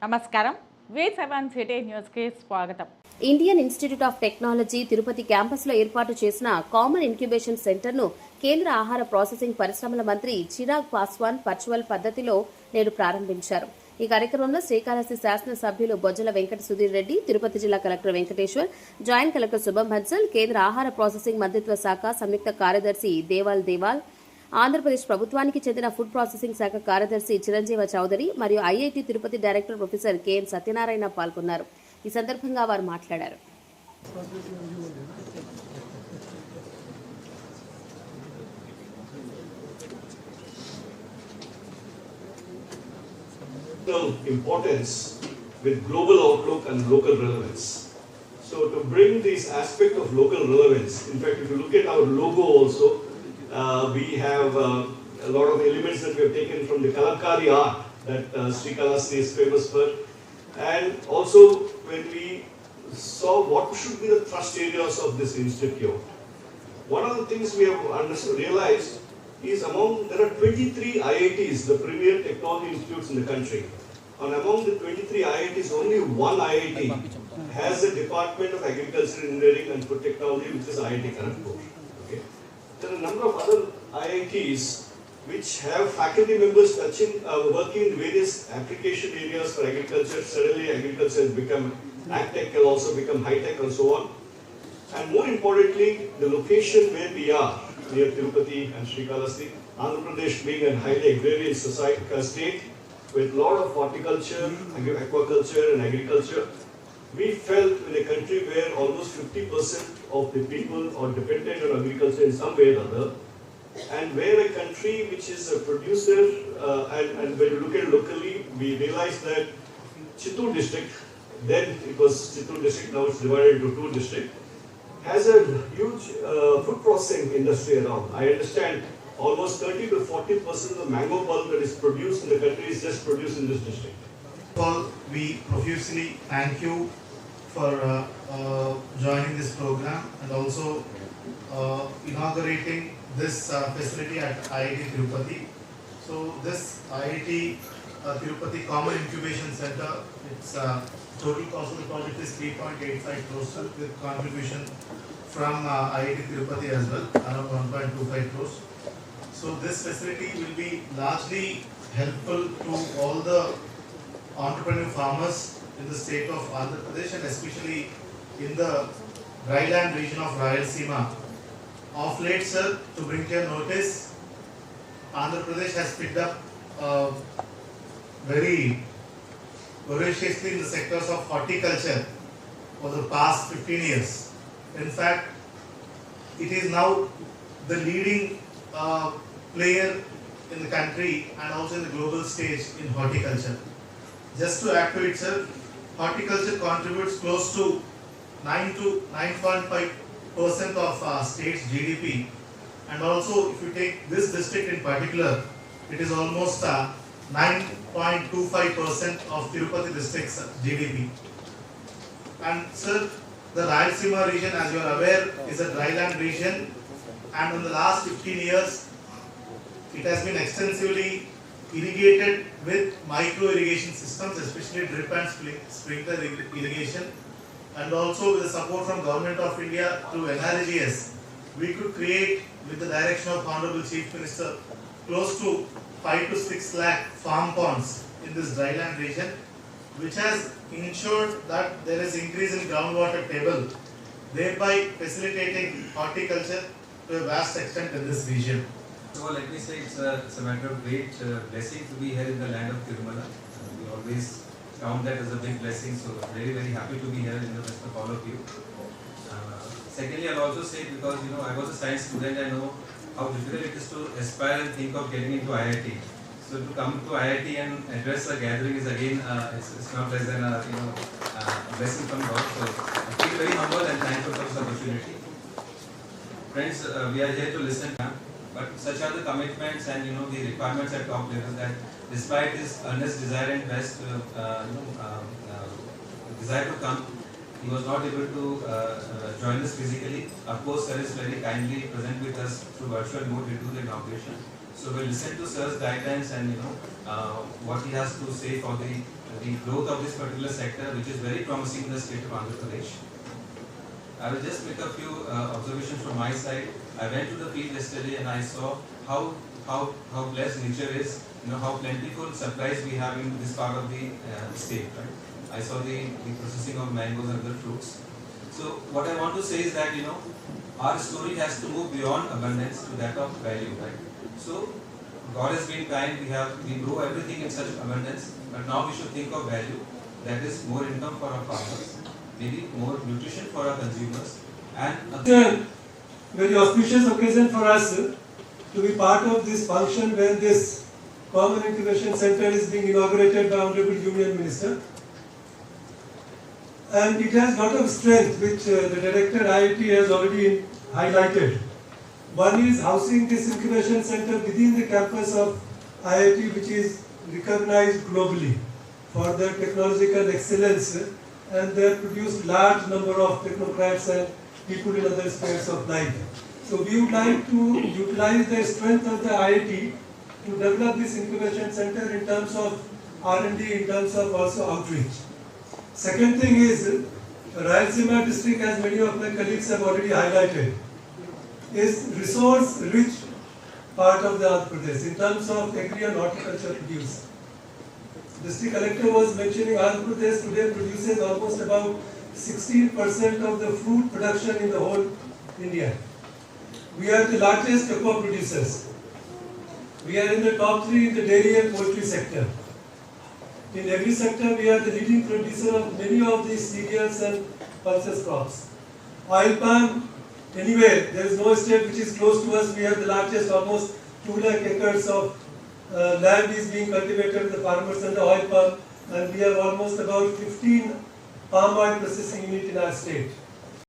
నమస్కారం. V7 city న్యూస్కి స్వాగతం. Indian institute of technology Tirupati క్యాంపస్లో ఏర్పాటు చేసిన కామన్ ఇంక్యుబేషన్ సెంటర్ను కేంద్ర ఆహార ప్రాసెసింగ్ పరిశ్రమల మంత్రి చిరాగ్ పాస్వాన్ వర్చువల్ పద్ధతిలో నేడు ప్రారంభించారు. ఈ కార్యక్రమంలో శ్రీకాళహస్తి శాసనసభ్యులు బొజ్జల వెంకట సుధీర్ రెడ్డి, తిరుపతి జిల్లా కలెక్టర్ వెంకటేశ్వర్, జాయింట్ కలెక్టర్ శుభం హన్సల్, కేంద్ర ఆహార ప్రాసెసింగ్ మంత్రిత్వ శాఖ సంయుక్త కార్యదర్శి దేవాల్, ఆంధ్రప్రదేశ్ ప్రభుత్వానికి చెందిన ఫుడ్ ప్రాసెసింగ్ శాఖ కార్యదర్శి చిరంజీవ చౌదరి మరియు IIT Tirupati director professor KN Satyanarayana పాల్గొన్నారు. ఈ సందర్భంగా వారు మాట్లాడారు. Importance with global outlook and local relevance. So to bring this aspect of local relevance, in fact, if you look at our logo also, we have a lot of elements that we have taken from the Kalamkari art that Srikalahasti is famous for. And also when we saw what should be the thrust areas of this institute, one of the things we have realized is there are 23 IITs, the premier technology institutes in the country. And among the 23 IITs, only one IIT has a Department of Agriculture, Engineering and Food Technology, which is IIT Kanpur. Okay. There are a number of other IITs which have faculty members working in various application areas for agriculture. Suddenly agriculture has become, agtech can also become high-tech and so on. And more importantly, the location where we are, near Tirupati and Srikalahasti, Andhra Pradesh being a highly agrarian state with a lot of horticulture, aquaculture and agriculture, we felt in a country where almost 50% of the people are dependent on agriculture in some way or other, and where a country which is a producer, and when you look at it locally, we realized that Chittoor district, then it was Chittoor district, now it's divided into two districts, has a huge food processing industry around. I understand almost 30 to 40% of the mango pulp that is produced in the country is just produced in this district. Well, we profusely thank you for joining this program and also inaugurating this facility at IIT Tirupati. So this IIT Tirupati Common Incubation Center, its total cost of the project is 3.85 crores with contribution from IIT Tirupati as well, around 1.25 crores. So this facility will be largely helpful to all the entrepreneur farmers in the state of Andhra Pradesh and especially in the dryland region of Rayalaseema. Of late, sir, to bring to your notice, Andhra Pradesh has picked up very voraciously in the sectors of horticulture for the past 15 years. In fact, it is now the leading player in the country and also in the global stage in horticulture. Just to add to it, sir, horticulture contributes close to 9 to 9.5% of state's GDP, and also if you take this district in particular, it is almost 9.25% of Tirupati district's GDP. And sir, the Rayalaseema region, as you are aware, is a dryland region, and in the last 15 years, it has been extensively irrigated with micro irrigation systems, especially drip and sprinkler irrigation, and also with the support from Government of India through NREGS, we could create, with the direction of Honorable Chief Minister, close to 5 to 6 lakh farm ponds in this dryland region, which has ensured that there is increase in groundwater table, thereby facilitating horticulture to a vast extent in this region. So let me say it's a matter of great blessing to be here in the land of Tirumala. We always count that as a big blessing, so very very happy to be here in the midst of all of you. Secondly, I'll also say, because I was a science student, I know how difficult it is to aspire and think of getting into IIT. So to come to IIT and address a gathering is again it's not less than a blessing from God. So I feel very humble and thankful for this opportunity. Friends, we are here to listen. But such are the commitments and the requirements at top level that despite his earnest desire and best desire to come, he was not able to join us physically. Of course, sir is very kindly present with us through virtual mode to do the inauguration. So we'll listen to sir's guidelines and what he has to say for the growth of this particular sector, which is very promising in the state of Andhra Pradesh. I will just make a few observations from my side. I went to the field yesterday and I saw how blessed nature is, how plentiful supplies we have in this part of the state, right? I saw the processing of mangoes and other fruits. So what I want to say is that, our story has to move beyond abundance to that of value, right? So God has been kind, we grow everything in such abundance, but now we should think of value, that is more income for our farmers, maybe more nutrition for our consumers, and very auspicious occasion for us to be part of this function when this Common Incubation Center is being inaugurated by Honorable Union Minister. And it has a lot of strength which the Director IIT has already highlighted. One is housing this incubation center within the campus of IIT, which is recognized globally for their technological excellence, and they have produced large number of technocrats and people in other spheres of life. So we would like to utilize the strength of the IIT to develop this incubation center in terms of R&D, in terms of also outreach. Second thing is, Rayalaseema district, as many of my colleagues have already highlighted, is resource-rich part of the Andhra Pradesh in terms of agri and horticulture produce. District Collector was mentioning Andhra Pradesh today produces almost about 16% of the fruit production in the whole India. We are the largest cocoa producers. We are in the top 3 in the dairy and poultry sector. In every sector, we are the leading producer of many of these cereals and pulses crops. Oil palm, anyway, there is no state which is close to us. We have the largest, almost 2 lakh acres of land is being cultivated, the farmers and the oil palm, and we have almost about 15 palm oil processing units in our state.